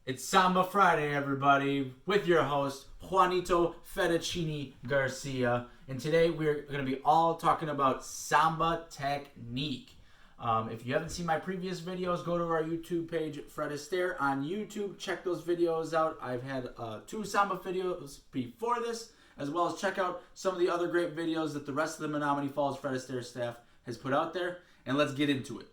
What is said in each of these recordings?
It's Samba Friday, everybody, with your host, Juanito Fettuccini Garcia. And today we're going to be all talking about Samba technique. If you haven't seen my previous videos, go to our YouTube page, Fred Astaire on YouTube. Check those videos out. I've had 2 Samba videos before this, as well as check out some of the other great videos that the rest of the Menominee Falls Fred Astaire staff has put out there. And let's get into it.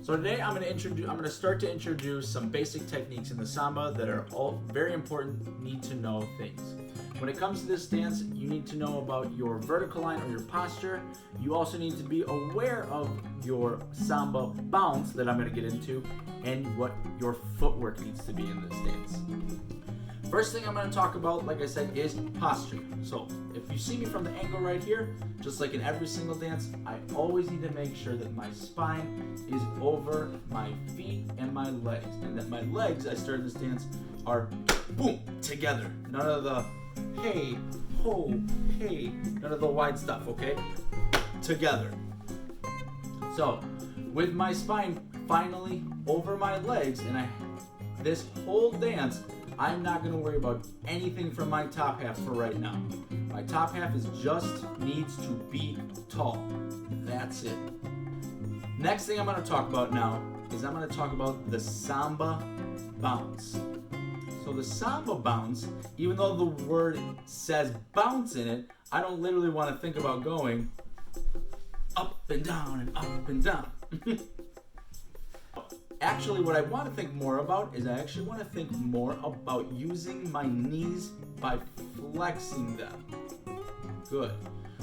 So today I'm going to start to introduce some basic techniques in the samba that are all very important, need to know things. When it comes to this dance, you need to know about your vertical line or your posture. You also need to be aware of your samba bounce that I'm going to get into and what your footwork needs to be in this dance. First thing I'm going to talk about, like I said, is posture. So if you see me from the angle right here, just like in every single dance, I always need to make sure that my spine is over my feet and my legs. And that my legs, I started this dance, are boom, together. None of the hey, ho, hey, none of the wide stuff, okay? Together. So with my spine finally over my legs, and this whole dance, I'm not going to worry about anything from my top half for right now. My top half is just needs to be tall. That's it. Next thing I'm going to talk about now is I'm going to talk about the samba bounce. So the samba bounce, even though the word says bounce in it, I don't literally want to think about going up and down and up and down. Actually, what I want to think more about is I actually want to think more about using my knees by flexing them. Good.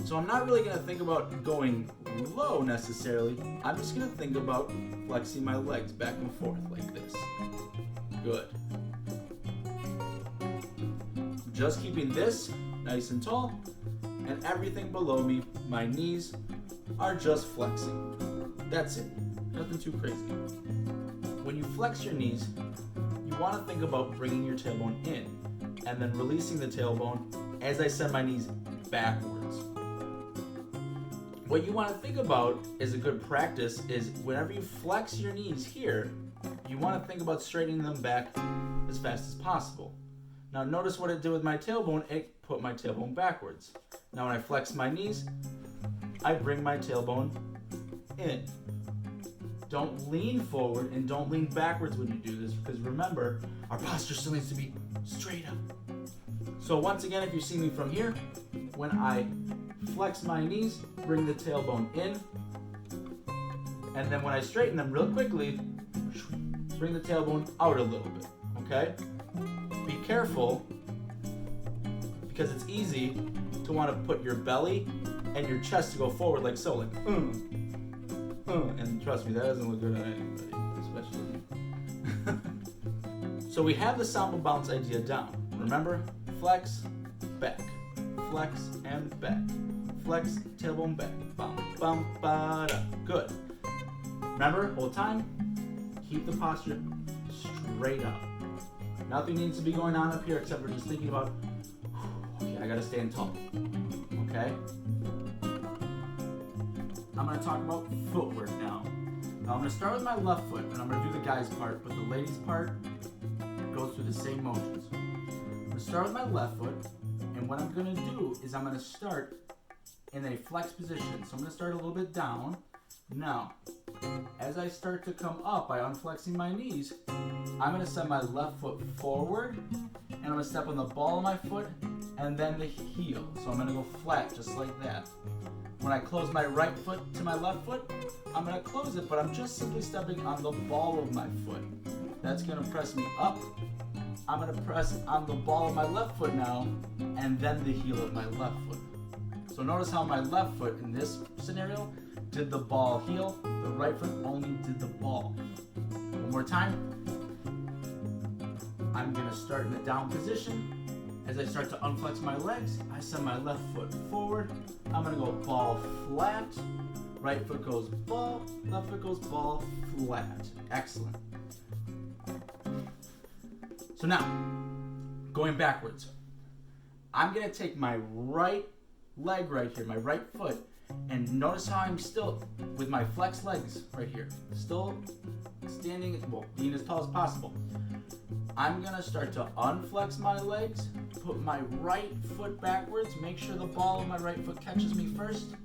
So I'm not really going to think about going low necessarily. I'm just going to think about flexing my legs back and forth like this. Good. Just keeping this nice and tall, and everything below me, my knees, are just flexing. That's it. Nothing too crazy. When you flex your knees, you want to think about bringing your tailbone in and then releasing the tailbone as I send my knees backwards. What you want to think about as a good practice is whenever you flex your knees here, you want to think about straightening them back as fast as possible. Now notice what it did with my tailbone, it put my tailbone backwards. Now when I flex my knees, I bring my tailbone in. Don't lean forward and don't lean backwards when you do this, because remember, our posture still needs to be straight up. So once again, if you see me from here, when I flex my knees, bring the tailbone in, and then when I straighten them real quickly, bring the tailbone out a little bit, okay? Be careful, because it's easy to want to put your belly and your chest to go forward like so, like and trust me, that doesn't look good on anybody, especially. So we have the samba bounce idea down. Remember, flex, back, flex and back, flex, tailbone back, bum, bum, ba, da. Good. Remember, whole time, keep the posture straight up. Nothing needs to be going on up here except for just thinking about, okay, I gotta stand tall. Okay? I'm going to talk about footwork now. Now I'm going to start with my left foot, and I'm going to do the guy's part, but the lady's part goes through the same motions. I'm going to start with my left foot, and what I'm going to do is I'm going to start in a flex position. So I'm going to start a little bit down. Now, as I start to come up by unflexing my knees, I'm going to send my left foot forward, and I'm going to step on the ball of my foot, and then the heel. So I'm going to go flat, just like that. When I close my right foot to my left foot, I'm going to close it, but I'm just simply stepping on the ball of my foot. That's going to press me up. I'm going to press on the ball of my left foot now, and then the heel of my left foot. So notice how my left foot in this scenario did the ball heel, the right foot only did the ball. One more time. I'm going to start in the down position. As I start to unflex my legs, I send my left foot forward. I'm going to go ball flat. Right foot goes ball. Left foot goes ball flat. Excellent. So now, going backwards. I'm going to take my right leg right here, my right foot, And notice how I'm still with my flex legs right here. Still standing, well, being as tall as possible. I'm gonna start to unflex my legs, put my right foot backwards, make sure the ball of my right foot catches me first.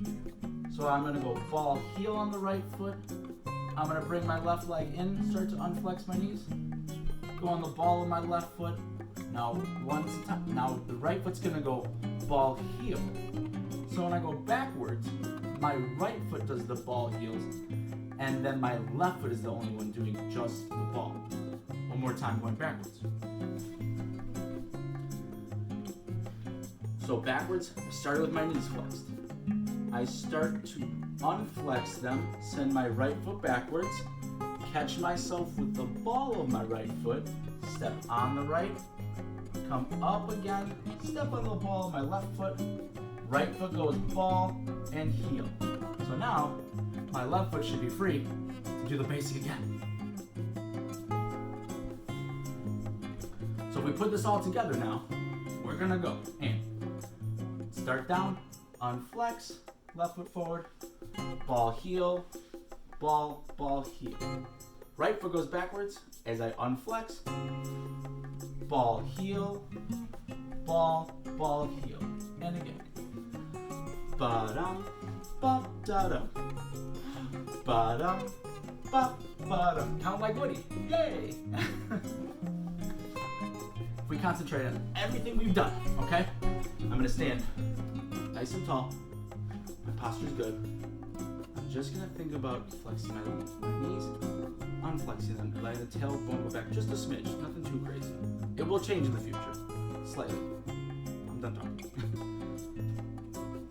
So I'm gonna go ball heel on the right foot. I'm gonna bring my left leg in, start to unflex my knees. Go on the ball of my left foot. Now now the right foot's gonna go ball heel. So when I go backwards, my right foot does the ball heels, and then my left foot is the only one doing just the ball. One more time going backwards. So backwards, I started with my knees flexed. I start to unflex them, send my right foot backwards, catch myself with the ball of my right foot, step on the right, come up again, step on the ball of my left foot, right foot goes ball and heel. So now, my left foot should be free to do the basic again. So if we put this all together now, we're gonna go and start down, unflex, left foot forward, ball heel, ball, ball, heel. Right foot goes backwards as I unflex, ball, heel, ball, ball, heel. And again. Ba-dum, ba-da-dum. Ba-dum, ba-ba-dum. Count like Woody. Yay! We concentrate on everything we've done, okay? I'm gonna stand nice and tall. My posture's good. I'm just gonna think about flexing my knees, unflexing them, letting the tailbone go back just a smidge, nothing too crazy. It will change in the future, slightly. I'm done talking.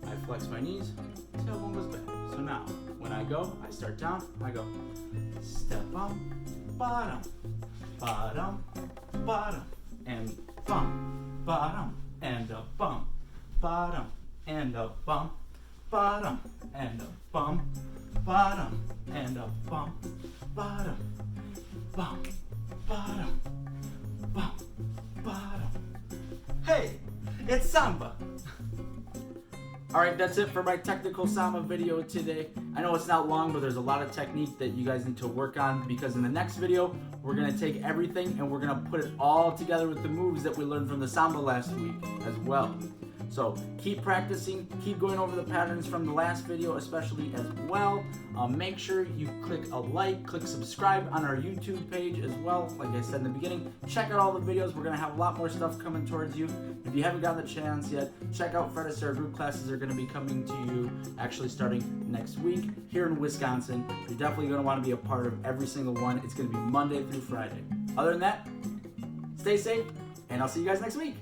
I flex my knees, tailbone goes back. So now, when I go, I start down, I go step up, bottom, bottom, bottom, and bump, bottom, and a bump, bottom, and a bump, bottom, and a bump, bottom, and a bump, bottom, bump, bottom, bump, bottom. Hey, it's Samba. Alright, that's it for my technical Samba video today. I know it's not long, but there's a lot of technique that you guys need to work on, because in the next video, we're going to take everything and we're going to put it all together with the moves that we learned from the Samba last week as well. So keep practicing, keep going over the patterns from the last video especially as well. Make sure you click a like, click subscribe on our YouTube page as well. Like I said in the beginning, check out all the videos. We're going to have a lot more stuff coming towards you. If you haven't gotten the chance yet, check out Fred Astaire group classes. Are going to be coming to you actually starting next week here in Wisconsin. You're definitely going to want to be a part of every single one. It's going to be Monday through Friday. Other than that, stay safe, and I'll see you guys next week.